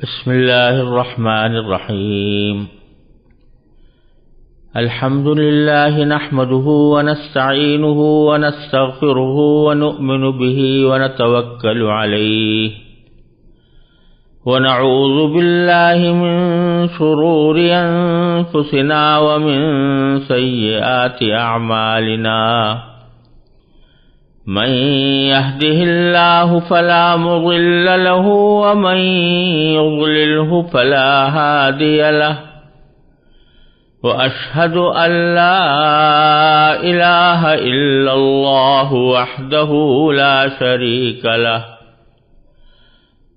بسم الله الرحمن الرحيم. الحمد لله نحمده ونستعينه ونستغفره ونؤمن به ونتوكل عليه ونعوذ بالله من شرور أنفسنا ومن سيئات أعمالنا. من يهده الله فلا مضل له ومن يضلله فلا هادي له. وأشهد أن لا إله إلا الله وحده لا شريك له.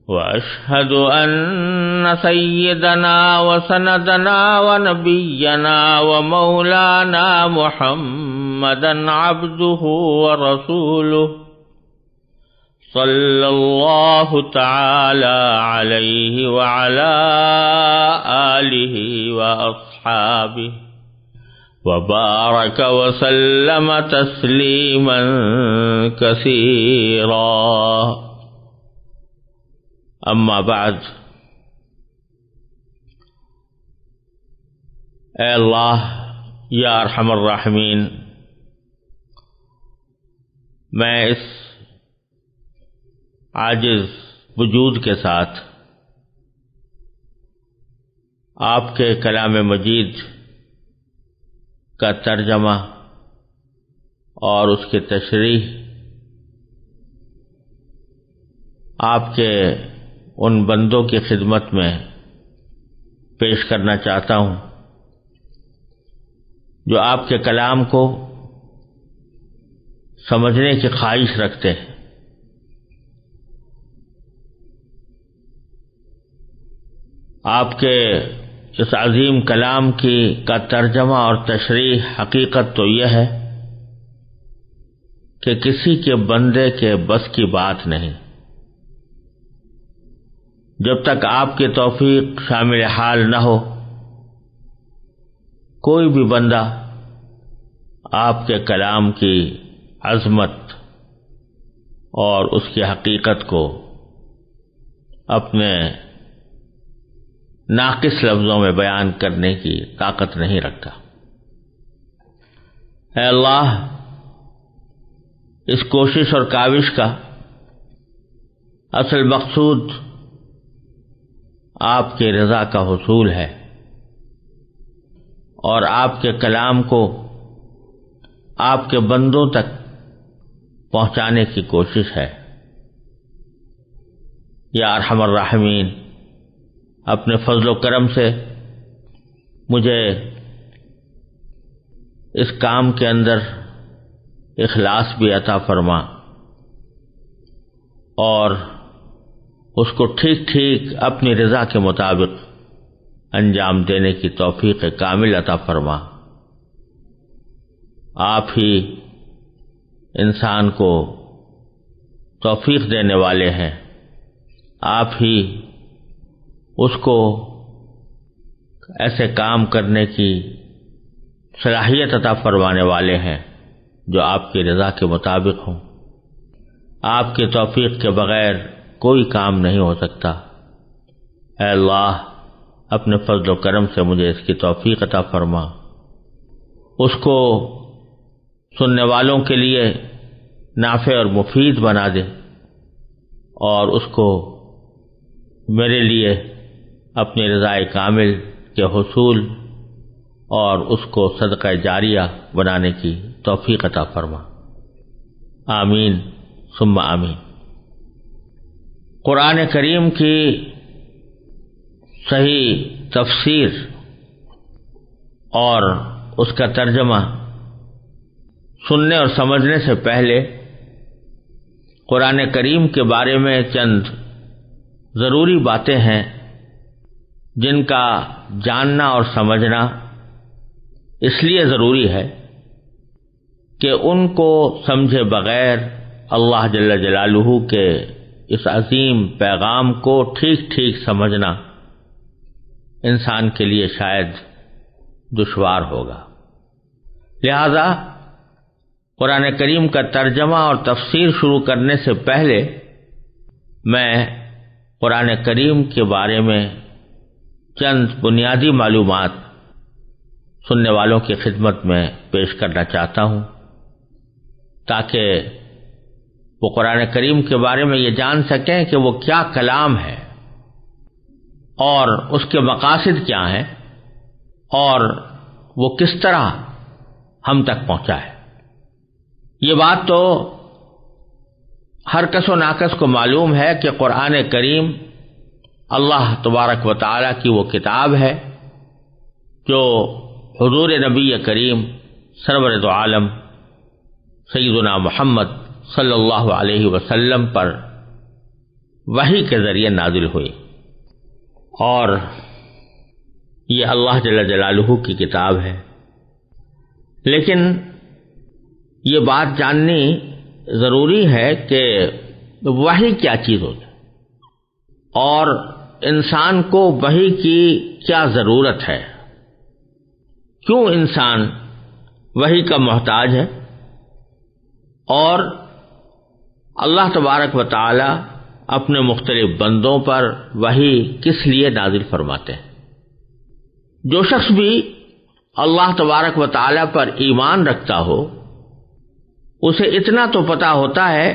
وأشهد أن سيدنا وسندنا ونبينا ومولانا محمدا عبده ورسوله صلى الله تعالى عليه وعلى آله وأصحابه وبارك وسلم تسليما كثيرا. اما بعد، اے اللہ یا ارحم الراحمین، میں اس عاجز وجود کے ساتھ آپ کے کلام مجید کا ترجمہ اور اس کی تشریح آپ کے ان بندوں کی خدمت میں پیش کرنا چاہتا ہوں جو آپ کے کلام کو سمجھنے کی خواہش رکھتے ہیں. آپ کے اس عظیم کلام کا ترجمہ اور تشریح حقیقت تو یہ ہے کہ کسی کے بندے کے بس کی بات نہیں. جب تک آپ کی توفیق شامل حال نہ ہو، کوئی بھی بندہ آپ کے کلام کی عظمت اور اس کی حقیقت کو اپنے ناقص لفظوں میں بیان کرنے کی طاقت نہیں رکھتا. اے اللہ، اس کوشش اور کاوش کا اصل مقصود آپ کی رضا کا حصول ہے اور آپ کے کلام کو آپ کے بندوں تک پہنچانے کی کوشش ہے. یا ارحم الراحمین، اپنے فضل و کرم سے مجھے اس کام کے اندر اخلاص بھی عطا فرما اور اس کو ٹھیک ٹھیک اپنی رضا کے مطابق انجام دینے کی توفیق کامل عطا فرما. آپ ہی انسان کو توفیق دینے والے ہیں، آپ ہی اس کو ایسے کام کرنے کی صلاحیت عطا فرمانے والے ہیں جو آپ کی رضا کے مطابق ہوں. آپ کی توفیق کے بغیر کوئی کام نہیں ہو سکتا. اے اللہ، اپنے فضل و کرم سے مجھے اس کی توفیق عطا فرما، اس کو سننے والوں کے لیے نافع اور مفید بنا دے اور اس کو میرے لیے اپنی رضا کامل کے حصول اور اس کو صدقہ جاریہ بنانے کی توفیق عطا فرما. آمین ثم آمین. قرآن کریم کی صحیح تفسیر اور اس کا ترجمہ سننے اور سمجھنے سے پہلے قرآن کریم کے بارے میں چند ضروری باتیں ہیں جن کا جاننا اور سمجھنا اس لیے ضروری ہے کہ ان کو سمجھے بغیر اللہ جل جلالہ کے اس عظیم پیغام کو ٹھیک ٹھیک سمجھنا انسان کے لیے شاید دشوار ہوگا. لہذا قرآن کریم کا ترجمہ اور تفسیر شروع کرنے سے پہلے میں قرآن کریم کے بارے میں چند بنیادی معلومات سننے والوں کی خدمت میں پیش کرنا چاہتا ہوں، تاکہ وہ قرآن کریم کے بارے میں یہ جان سکیں کہ وہ کیا کلام ہے اور اس کے مقاصد کیا ہیں اور وہ کس طرح ہم تک پہنچا ہے۔ یہ بات تو ہر کس و ناکس کو معلوم ہے کہ قرآن کریم اللہ تبارک و تعالی کی وہ کتاب ہے جو حضور نبی کریم سرور دو عالم سیدنا محمد صلی اللہ علیہ وسلم پر وحی کے ذریعے نازل ہوئی، اور یہ اللہ جل جلالہ کی کتاب ہے۔ لیکن یہ بات جاننی ضروری ہے کہ وحی کیا چیز ہوتی ہے اور انسان کو وحی کی کیا ضرورت ہے، کیوں انسان وحی کا محتاج ہے، اور اللہ تبارک و تعالی اپنے مختلف بندوں پر وحی کس لیے نازل فرماتے ہیں۔ جو شخص بھی اللہ تبارک و تعالی پر ایمان رکھتا ہو اسے اتنا تو پتہ ہوتا ہے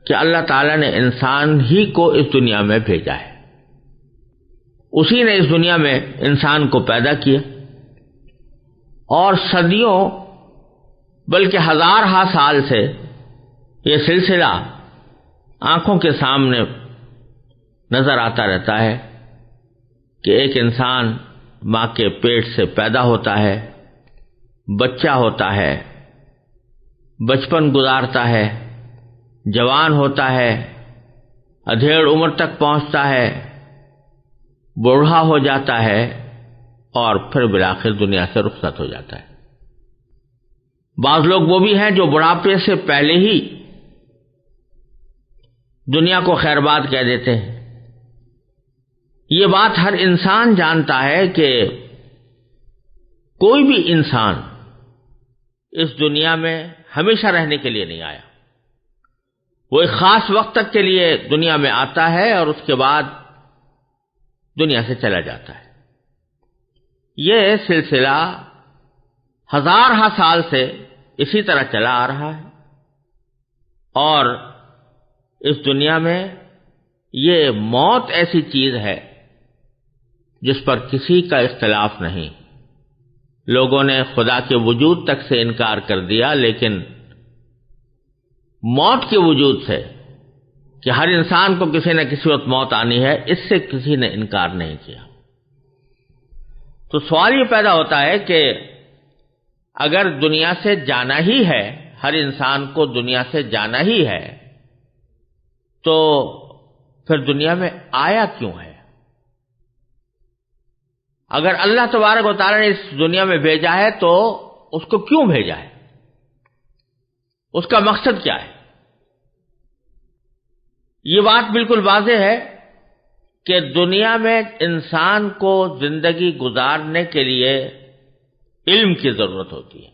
کہ اللہ تعالی نے انسان ہی کو اس دنیا میں بھیجا ہے، اسی نے اس دنیا میں انسان کو پیدا کیا، اور صدیوں بلکہ ہزارہا سال سے یہ سلسلہ آنکھوں کے سامنے نظر آتا رہتا ہے کہ ایک انسان ماں کے پیٹ سے پیدا ہوتا ہے، بچہ ہوتا ہے، بچپن گزارتا ہے، جوان ہوتا ہے، ادھیڑ عمر تک پہنچتا ہے، بوڑھا ہو جاتا ہے، اور پھر بالآخر دنیا سے رخصت ہو جاتا ہے۔ بعض لوگ وہ بھی ہیں جو بڑھاپے سے پہلے ہی دنیا کو خیر باد کہہ دیتے ہیں۔ یہ بات ہر انسان جانتا ہے کہ کوئی بھی انسان اس دنیا میں ہمیشہ رہنے کے لیے نہیں آیا، وہ ایک خاص وقت تک کے لیے دنیا میں آتا ہے اور اس کے بعد دنیا سے چلا جاتا ہے۔ یہ سلسلہ ہزارہا سال سے اسی طرح چلا آ رہا ہے، اور اس دنیا میں یہ موت ایسی چیز ہے جس پر کسی کا اختلاف نہیں۔ لوگوں نے خدا کے وجود تک سے انکار کر دیا، لیکن موت کے وجود سے کہ ہر انسان کو کسی نہ کسی وقت موت آنی ہے، اس سے کسی نے انکار نہیں کیا۔ تو سوال یہ پیدا ہوتا ہے کہ اگر دنیا سے جانا ہی ہے، ہر انسان کو دنیا سے جانا ہی ہے، تو پھر دنیا میں آیا کیوں ہے؟ اگر اللہ تبارک و تعالی نے اس دنیا میں بھیجا ہے تو اس کو کیوں بھیجا ہے؟ اس کا مقصد کیا ہے؟ یہ بات بالکل واضح ہے کہ دنیا میں انسان کو زندگی گزارنے کے لیے علم کی ضرورت ہوتی ہے۔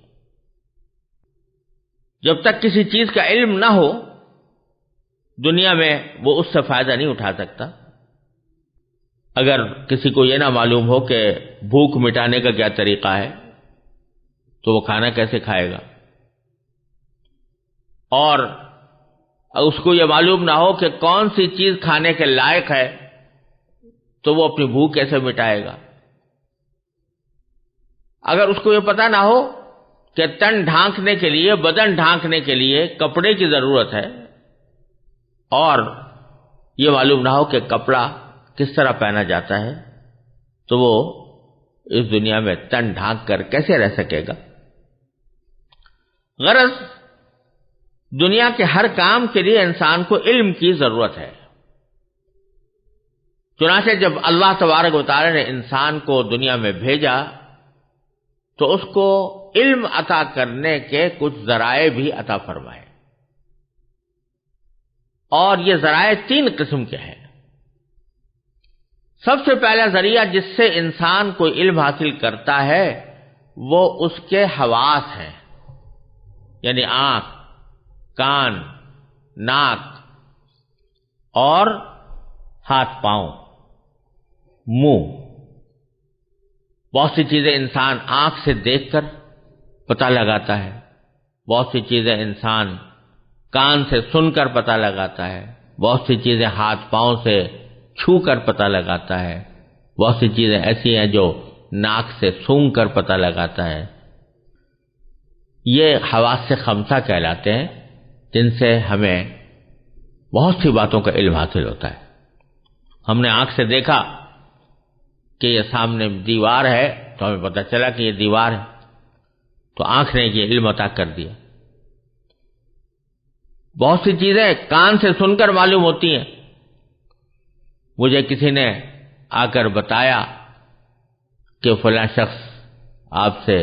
جب تک کسی چیز کا علم نہ ہو دنیا میں وہ اس سے فائدہ نہیں اٹھا سکتا۔ اگر کسی کو یہ نہ معلوم ہو کہ بھوک مٹانے کا کیا طریقہ ہے تو وہ کھانا کیسے کھائے گا، اور اس کو یہ معلوم نہ ہو کہ کون سی چیز کھانے کے لائق ہے تو وہ اپنی بھوک کیسے مٹائے گا۔ اگر اس کو یہ پتہ نہ ہو کہ تن ڈھانکنے کے لیے، بدن ڈھانکنے کے لیے کپڑے کی ضرورت ہے، اور یہ معلوم نہ ہو کہ کپڑا کس طرح پہنا جاتا ہے، تو وہ اس دنیا میں تن ڈھانک کر کیسے رہ سکے گا۔ غرض دنیا کے ہر کام کے لیے انسان کو علم کی ضرورت ہے۔ چنانچہ جب اللہ تبارک و تعالی نے انسان کو دنیا میں بھیجا تو اس کو علم عطا کرنے کے کچھ ذرائع بھی عطا فرمائے، اور یہ ذرائع 3 قسم کے ہیں۔ سب سے پہلا ذریعہ جس سے انسان کو علم حاصل کرتا ہے وہ اس کے حواس ہیں، یعنی آنکھ، کان، ناک اور ہاتھ پاؤں، منہ، بہت سی چیزیں انسان آنکھ سے دیکھ کر پتہ لگاتا ہے، بہت سی چیزیں انسان کان سے سن کر پتہ لگاتا ہے، بہت سی چیزیں ہاتھ پاؤں سے چھو کر پتہ لگاتا ہے، بہت سی چیزیں ایسی ہیں جو ناک سے سونگھ کر پتہ لگاتا ہے۔ یہ حواس خمسہ کہلاتے ہیں، جن سے ہمیں بہت سی باتوں کا علم حاصل ہوتا ہے۔ ہم نے آنکھ سے دیکھا کہ یہ سامنے دیوار ہے تو ہمیں پتہ چلا کہ یہ دیوار ہے، تو آنکھ نے یہ علم عطا کر دیا۔ بہت سی چیزیں کان سے سن کر معلوم ہوتی ہیں۔ مجھے کسی نے آ کر بتایا کہ فلاں شخص آپ سے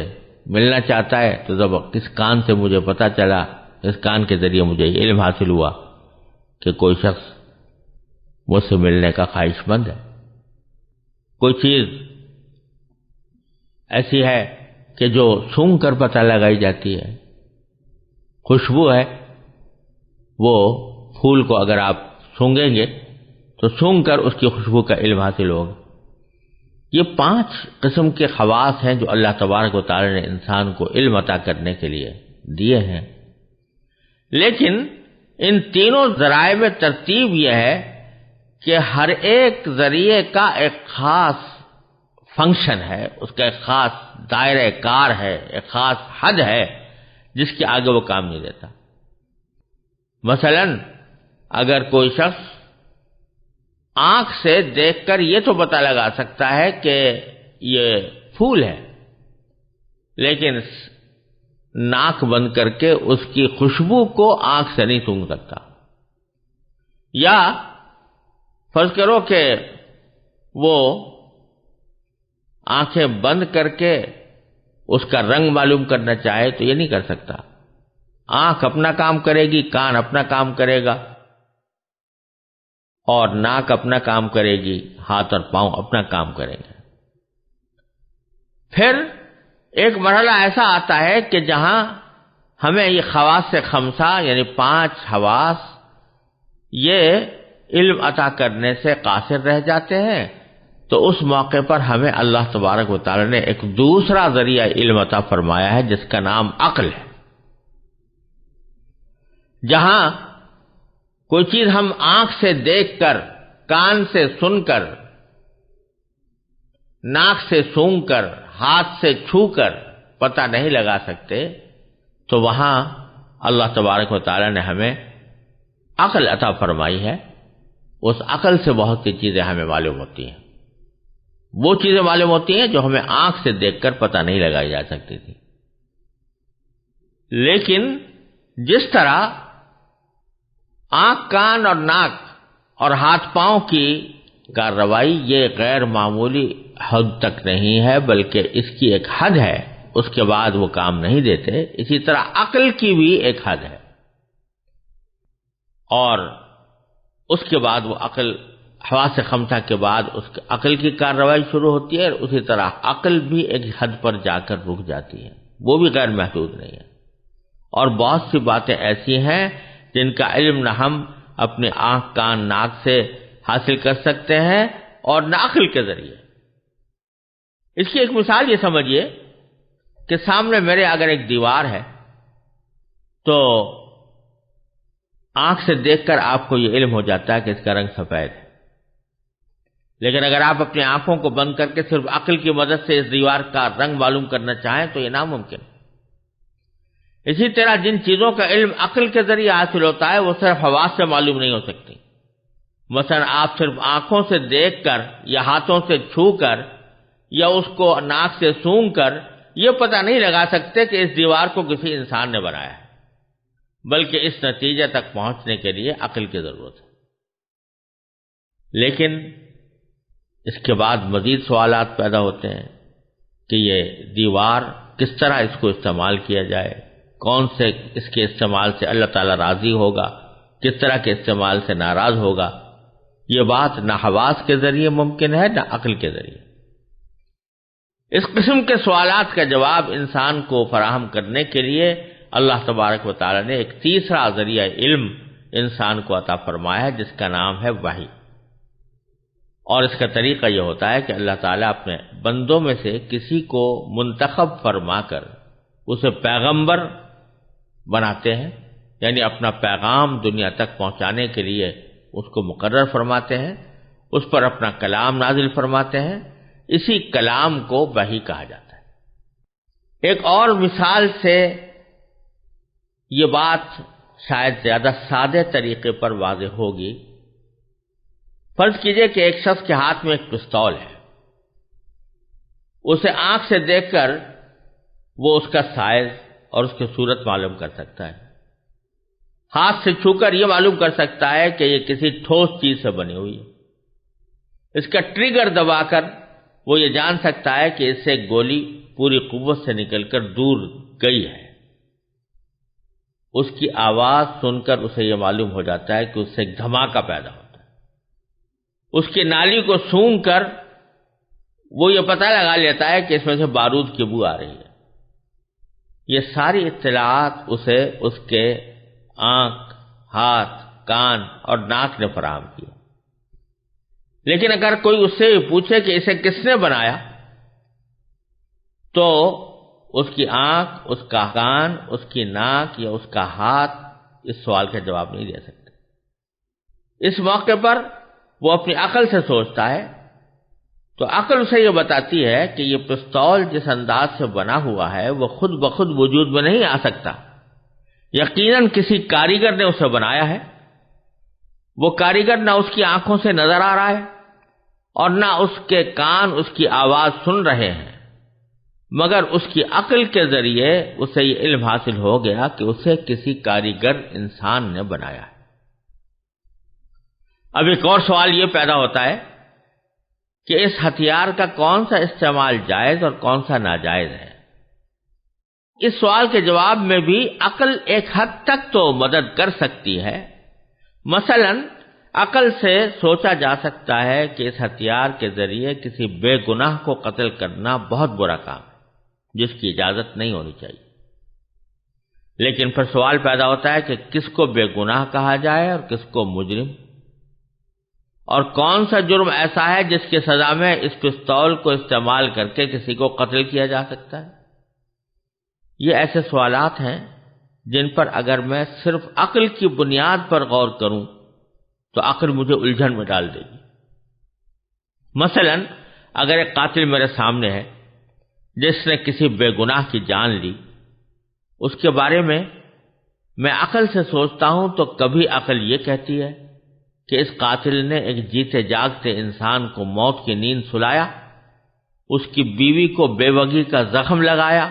ملنا چاہتا ہے، تو جب کس کان سے مجھے پتا چلا، اس کان کے ذریعے مجھے علم حاصل ہوا کہ کوئی شخص مجھ سے ملنے کا خواہش مند ہے۔ کوئی چیز ایسی ہے کہ جو سونگھ کر پتہ لگائی جاتی ہے، خوشبو ہے، وہ پھول کو اگر آپ سونگیں گے تو سونگھ کر اس کی خوشبو کا علم حاصل ہوگا۔ یہ 5 قسم کے خواص ہیں جو اللہ تبارک و تعالی نے انسان کو علم عطا کرنے کے لیے دیے ہیں، لیکن ان تینوں ذرائع میں ترتیب یہ ہے کہ ہر ایک ذریعے کا ایک خاص فنکشن ہے، اس کا ایک خاص دائرہ کار ہے، ایک خاص حد ہے جس کے آگے وہ کام نہیں دیتا۔ مثلا اگر کوئی شخص آنکھ سے دیکھ کر یہ تو پتہ لگا سکتا ہے کہ یہ پھول ہے، لیکن ناک بند کر کے اس کی خوشبو کو آنکھ سے نہیں سونگھ سکتا، یا فرض کرو کہ وہ آنکھیں بند کر کے اس کا رنگ معلوم کرنا چاہے تو یہ نہیں کر سکتا۔ آنکھ اپنا کام کرے گی، کان اپنا کام کرے گا، اور ناک اپنا کام کرے گی، ہاتھ اور پاؤں اپنا کام کریں گے۔ پھر ایک مرحلہ ایسا آتا ہے کہ جہاں ہمیں یہ خواص خمسہ یعنی 5 حواس یہ علم عطا کرنے سے قاصر رہ جاتے ہیں، تو اس موقع پر ہمیں اللہ تبارک و تعالی نے ایک دوسرا ذریعہ علم عطا فرمایا ہے جس کا نام عقل ہے۔ جہاں کوئی چیز ہم آنکھ سے دیکھ کر، کان سے سن کر، ناک سے سونگھ کر، ہاتھ سے چھو کر پتہ نہیں لگا سکتے، تو وہاں اللہ تبارک و تعالی نے ہمیں عقل عطا فرمائی ہے۔ اس عقل سے بہت سی چیزیں ہمیں معلوم ہوتی ہیں، وہ چیزیں معلوم ہوتی ہیں جو ہمیں آنکھ سے دیکھ کر پتہ نہیں لگائی جا سکتی تھی۔ لیکن جس طرح آنکھ، کان اور ناک اور ہاتھ پاؤں کی کارروائی یہ غیر معمولی حد تک نہیں ہے، بلکہ اس کی ایک حد ہے، اس کے بعد وہ کام نہیں دیتے، اسی طرح عقل کی بھی ایک حد ہے، اور اس کے بعد وہ عقل، حواس خمسہ کے بعد اس عقل کی کارروائی شروع ہوتی ہے، اور اسی طرح عقل بھی ایک حد پر جا کر رک جاتی ہے، وہ بھی غیر محدود نہیں ہے۔ اور بہت سی باتیں ایسی ہیں جن کا علم نہ ہم اپنے آنکھ، کان، ناک سے حاصل کر سکتے ہیں اور نہ عقل کے ذریعے۔ اس کی ایک مثال یہ سمجھیے کہ سامنے میرے اگر ایک دیوار ہے تو آنکھ سے دیکھ کر آپ کو یہ علم ہو جاتا ہے کہ اس کا رنگ سفید ہے، لیکن اگر آپ اپنی آنکھوں کو بند کر کے صرف عقل کی مدد سے اس دیوار کا رنگ معلوم کرنا چاہیں تو یہ ناممکن ہے۔ اسی طرح جن چیزوں کا علم عقل کے ذریعے حاصل ہوتا ہے وہ صرف حواس سے معلوم نہیں ہو سکتی۔ مثلا آپ صرف آنکھوں سے دیکھ کر یا ہاتھوں سے چھو کر یا اس کو ناک سے سونگھ کر یہ پتہ نہیں لگا سکتے کہ اس دیوار کو کسی انسان نے بنایا ہے، بلکہ اس نتیجے تک پہنچنے کے لیے عقل کی ضرورت ہے۔ لیکن اس کے بعد مزید سوالات پیدا ہوتے ہیں کہ یہ دیوار کس طرح اس کو استعمال کیا جائے، کون سے اس کے استعمال سے اللہ تعالیٰ راضی ہوگا، کس طرح کے استعمال سے ناراض ہوگا۔ یہ بات نہ حواس کے ذریعے ممکن ہے نہ عقل کے ذریعے۔ اس قسم کے سوالات کا جواب انسان کو فراہم کرنے کے لیے اللہ تبارک و تعالیٰ نے ایک تیسرا ذریعہ علم انسان کو عطا فرمایا ہے جس کا نام ہے وحی۔ اور اس کا طریقہ یہ ہوتا ہے کہ اللہ تعالیٰ اپنے بندوں میں سے کسی کو منتخب فرما کر اسے پیغمبر بناتے ہیں، یعنی اپنا پیغام دنیا تک پہنچانے کے لیے اس کو مقرر فرماتے ہیں، اس پر اپنا کلام نازل فرماتے ہیں۔ اسی کلام کو وحی کہا جاتا ہے۔ ایک اور مثال سے یہ بات شاید زیادہ سادے طریقے پر واضح ہوگی۔ فرض کیجئے کہ ایک شخص کے ہاتھ میں ایک پستول ہے، اسے آنکھ سے دیکھ کر وہ اس کا سائز اور اس کی صورت معلوم کر سکتا ہے، ہاتھ سے چھو کر یہ معلوم کر سکتا ہے کہ یہ کسی ٹھوس چیز سے بنی ہوئی ہے، اس کا ٹریگر دبا کر وہ یہ جان سکتا ہے کہ اس سے گولی پوری قوت سے نکل کر دور گئی ہے، اس کی آواز سن کر اسے یہ معلوم ہو جاتا ہے کہ اس سے ایک دھماکہ پیدا ہوتا ہے، اس کی نالی کو سونگھ کر وہ یہ پتہ لگا لیتا ہے کہ اس میں سے بارود کی بو آ رہی ہے۔ یہ ساری اطلاعات اسے اس کے آنکھ، ہاتھ، کان اور ناک نے فراہم کیا۔ لیکن اگر کوئی اس سے پوچھے کہ اسے کس نے بنایا، تو اس کی آنکھ، اس کا کان، اس کی ناک یا اس کا ہاتھ اس سوال کا جواب نہیں دے سکتے۔ اس موقع پر وہ اپنی عقل سے سوچتا ہے تو عقل اسے یہ بتاتی ہے کہ یہ پستول جس انداز سے بنا ہوا ہے وہ خود بخود وجود میں نہیں آ سکتا، یقیناً کسی کاریگر نے اسے بنایا ہے۔ وہ کاریگر نہ اس کی آنکھوں سے نظر آ رہا ہے اور نہ اس کے کان اس کی آواز سن رہے ہیں، مگر اس کی عقل کے ذریعے اسے یہ علم حاصل ہو گیا کہ اسے کسی کاریگر انسان نے بنایا ہے۔ اب ایک اور سوال یہ پیدا ہوتا ہے کہ اس ہتھیار کا کون سا استعمال جائز اور کون سا ناجائز ہے۔ اس سوال کے جواب میں بھی عقل ایک حد تک تو مدد کر سکتی ہے۔ مثلا عقل سے سوچا جا سکتا ہے کہ اس ہتھیار کے ذریعے کسی بے گناہ کو قتل کرنا بہت برا کام ہے جس کی اجازت نہیں ہونی چاہیے، لیکن پھر سوال پیدا ہوتا ہے کہ کس کو بے گناہ کہا جائے اور کس کو مجرم، اور کون سا جرم ایسا ہے جس کی سزا میں اس پستول کو استعمال کر کے کسی کو قتل کیا جا سکتا ہے۔ یہ ایسے سوالات ہیں جن پر اگر میں صرف عقل کی بنیاد پر غور کروں تو عقل مجھے الجھن میں ڈال دے گی۔ مثلا اگر ایک قاتل میرے سامنے ہے جس نے کسی بے گناہ کی جان لی، اس کے بارے میں عقل سے سوچتا ہوں تو کبھی عقل یہ کہتی ہے کہ اس قاتل نے ایک جیتے جاگتے انسان کو موت کی نیند سلایا، اس کی بیوی کو بے وگی کا زخم لگایا،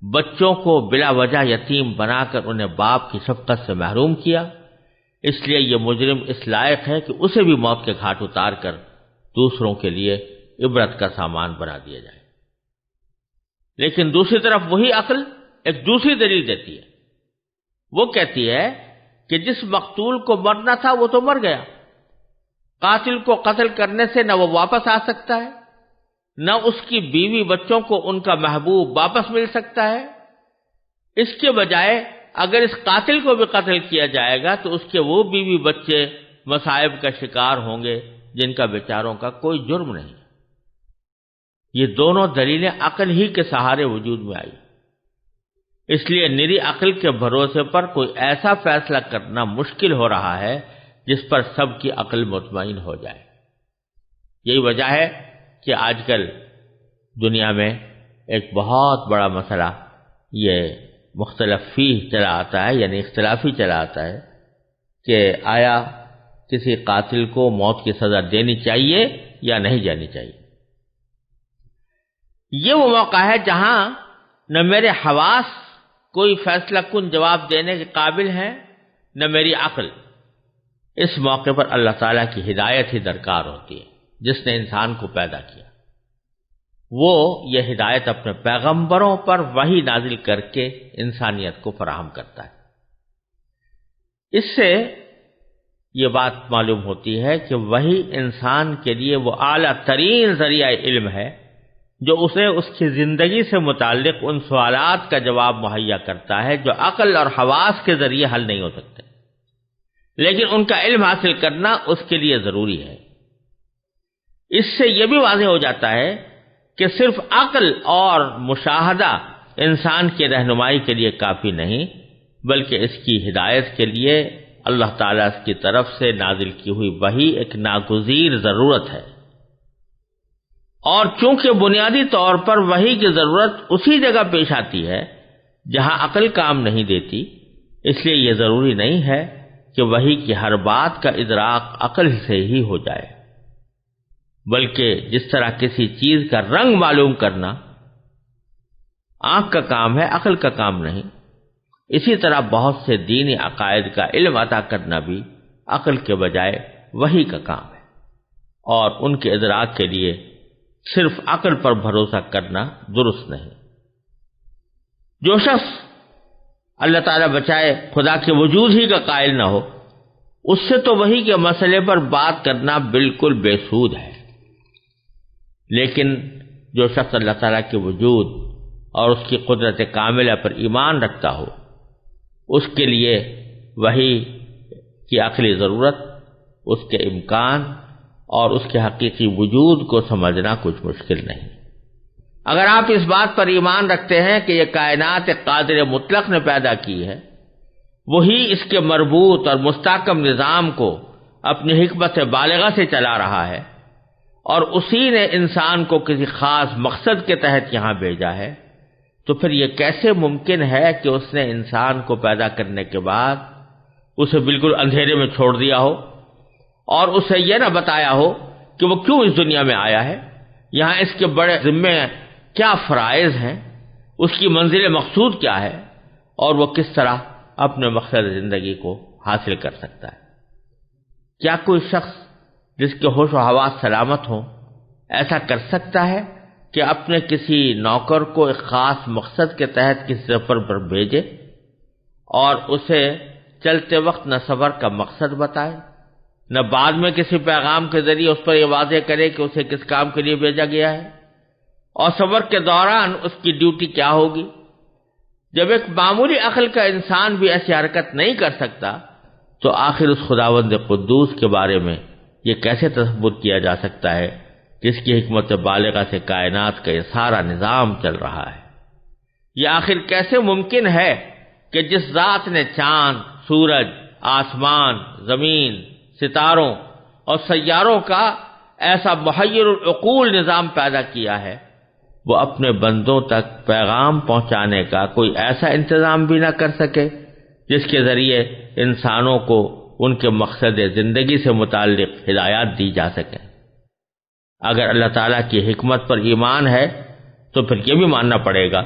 بچوں کو بلا وجہ یتیم بنا کر انہیں باپ کی شفقت سے محروم کیا، اس لیے یہ مجرم اس لائق ہے کہ اسے بھی موت کے گھاٹ اتار کر دوسروں کے لیے عبرت کا سامان بنا دیا جائے۔ لیکن دوسری طرف وہی عقل ایک دوسری دلیل دیتی ہے، وہ کہتی ہے کہ جس مقتول کو مرنا تھا وہ تو مر گیا، قاتل کو قتل کرنے سے نہ وہ واپس آ سکتا ہے، نہ اس کی بیوی بچوں کو ان کا محبوب واپس مل سکتا ہے۔ اس کے بجائے اگر اس قاتل کو بھی قتل کیا جائے گا تو اس کے وہ بیوی بچے مصائب کا شکار ہوں گے جن کا بیچاروں کا کوئی جرم نہیں۔ یہ دونوں دلیلیں عقل ہی کے سہارے وجود میں آئی، اس لیے نری عقل کے بھروسے پر کوئی ایسا فیصلہ کرنا مشکل ہو رہا ہے جس پر سب کی عقل مطمئن ہو جائے۔ یہی وجہ ہے کہ آج کل دنیا میں ایک بہت بڑا مسئلہ یہ مختلف فیہ چلا آتا ہے، یعنی اختلافی چلا آتا ہے کہ آیا کسی قاتل کو موت کی سزا دینی چاہیے یا نہیں دینی چاہیے۔ یہ وہ موقع ہے جہاں نہ میرے حواس کوئی فیصلہ کن جواب دینے کے قابل ہیں نہ میری عقل۔ اس موقع پر اللہ تعالیٰ کی ہدایت ہی درکار ہوتی ہے، جس نے انسان کو پیدا کیا۔ وہ یہ ہدایت اپنے پیغمبروں پر وحی نازل کر کے انسانیت کو فراہم کرتا ہے۔ اس سے یہ بات معلوم ہوتی ہے کہ وحی انسان کے لیے وہ اعلیٰ ترین ذریعہ علم ہے جو اسے اس کی زندگی سے متعلق ان سوالات کا جواب مہیا کرتا ہے جو عقل اور حواس کے ذریعے حل نہیں ہو سکتے، لیکن ان کا علم حاصل کرنا اس کے لیے ضروری ہے۔ اس سے یہ بھی واضح ہو جاتا ہے کہ صرف عقل اور مشاہدہ انسان کی رہنمائی کے لیے کافی نہیں، بلکہ اس کی ہدایت کے لیے اللہ تعالیٰ کی طرف سے نازل کی ہوئی وحی ایک ناگزیر ضرورت ہے۔ اور چونکہ بنیادی طور پر وحی کی ضرورت اسی جگہ پیش آتی ہے جہاں عقل کام نہیں دیتی، اس لیے یہ ضروری نہیں ہے کہ وحی کی ہر بات کا ادراک عقل سے ہی ہو جائے، بلکہ جس طرح کسی چیز کا رنگ معلوم کرنا آنکھ کا کام ہے، عقل کا کام نہیں، اسی طرح بہت سے دینی عقائد کا علم عطا کرنا بھی عقل کے بجائے وحی کا کام ہے، اور ان کے ادراک کے لیے صرف عقل پر بھروسہ کرنا درست نہیں۔ جو شخص اللہ تعالیٰ بچائے خدا کے وجود ہی کا قائل نہ ہو، اس سے تو وحی کے مسئلے پر بات کرنا بالکل بے سود ہے، لیکن جو شخص اللہ تعالیٰ کے وجود اور اس کی قدرت کاملہ پر ایمان رکھتا ہو، اس کے لیے وحی کی عقلی ضرورت، اس کے امکان اور اس کے حقیقی وجود کو سمجھنا کچھ مشکل نہیں۔ اگر آپ اس بات پر ایمان رکھتے ہیں کہ یہ کائنات ایک قادر مطلق نے پیدا کی ہے، وہی اس کے مربوط اور مستحکم نظام کو اپنی حکمت بالغہ سے چلا رہا ہے، اور اسی نے انسان کو کسی خاص مقصد کے تحت یہاں بھیجا ہے، تو پھر یہ کیسے ممکن ہے کہ اس نے انسان کو پیدا کرنے کے بعد اسے بالکل اندھیرے میں چھوڑ دیا ہو اور اسے یہ نہ بتایا ہو کہ وہ کیوں اس دنیا میں آیا ہے، یہاں اس کے بڑے ذمے کیا فرائض ہیں، اس کی منزل مقصود کیا ہے، اور وہ کس طرح اپنے مقصد زندگی کو حاصل کر سکتا ہے۔ کیا کوئی شخص جس کے ہوش و حواس سلامت ہوں ایسا کر سکتا ہے کہ اپنے کسی نوکر کو ایک خاص مقصد کے تحت کسی سفر پر بھیجے اور اسے چلتے وقت نہ سفر کا مقصد بتائے، نہ بعد میں کسی پیغام کے ذریعے اس پر یہ واضح کرے کہ اسے کس کام کے لیے بھیجا گیا ہے، اور سفر کے دوران اس کی ڈیوٹی کیا ہوگی؟ جب ایک معمولی عقل کا انسان بھی ایسی حرکت نہیں کر سکتا، تو آخر اس خداوند قدوس کے بارے میں یہ کیسے تصور کیا جا سکتا ہے جس کی حکمت بالغہ سے کائنات کا یہ سارا نظام چل رہا ہے؟ یہ آخر کیسے ممکن ہے کہ جس ذات نے چاند، سورج، آسمان، زمین، ستاروں اور سیاروں کا ایسا محیر العقول نظام پیدا کیا ہے، وہ اپنے بندوں تک پیغام پہنچانے کا کوئی ایسا انتظام بھی نہ کر سکے جس کے ذریعے انسانوں کو ان کے مقصد زندگی سے متعلق ہدایات دی جا سکیں؟ اگر اللہ تعالیٰ کی حکمت پر ایمان ہے تو پھر یہ بھی ماننا پڑے گا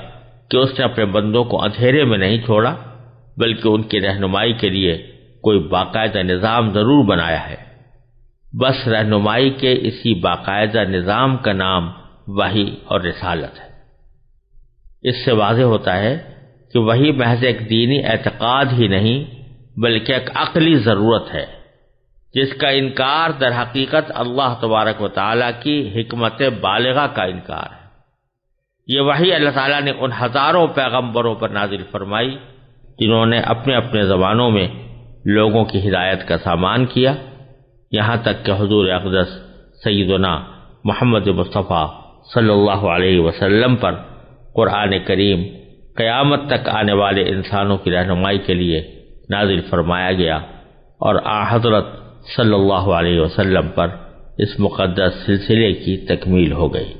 کہ اس نے اپنے بندوں کو اندھیرے میں نہیں چھوڑا، بلکہ ان کی رہنمائی کے لیے کوئی باقاعدہ نظام ضرور بنایا ہے۔ بس رہنمائی کے اسی باقاعدہ نظام کا نام وحی اور رسالت ہے۔ اس سے واضح ہوتا ہے کہ وحی محض ایک دینی اعتقاد ہی نہیں بلکہ ایک عقلی ضرورت ہے، جس کا انکار در حقیقت اللہ تبارک و تعالیٰ کی حکمت بالغہ کا انکار ہے۔ یہ وحی اللہ تعالیٰ نے ان ہزاروں پیغمبروں پر نازل فرمائی جنہوں نے اپنے اپنے زبانوں میں لوگوں کی ہدایت کا سامان کیا، یہاں تک کہ حضور اقدس سیدنا محمد مصطفیٰ صلی اللہ علیہ وسلم پر قرآن کریم قیامت تک آنے والے انسانوں کی رہنمائی کے لیے نازل فرمایا گیا، اور حضرت صلی اللہ علیہ وسلم پر اس مقدس سلسلے کی تکمیل ہو گئی۔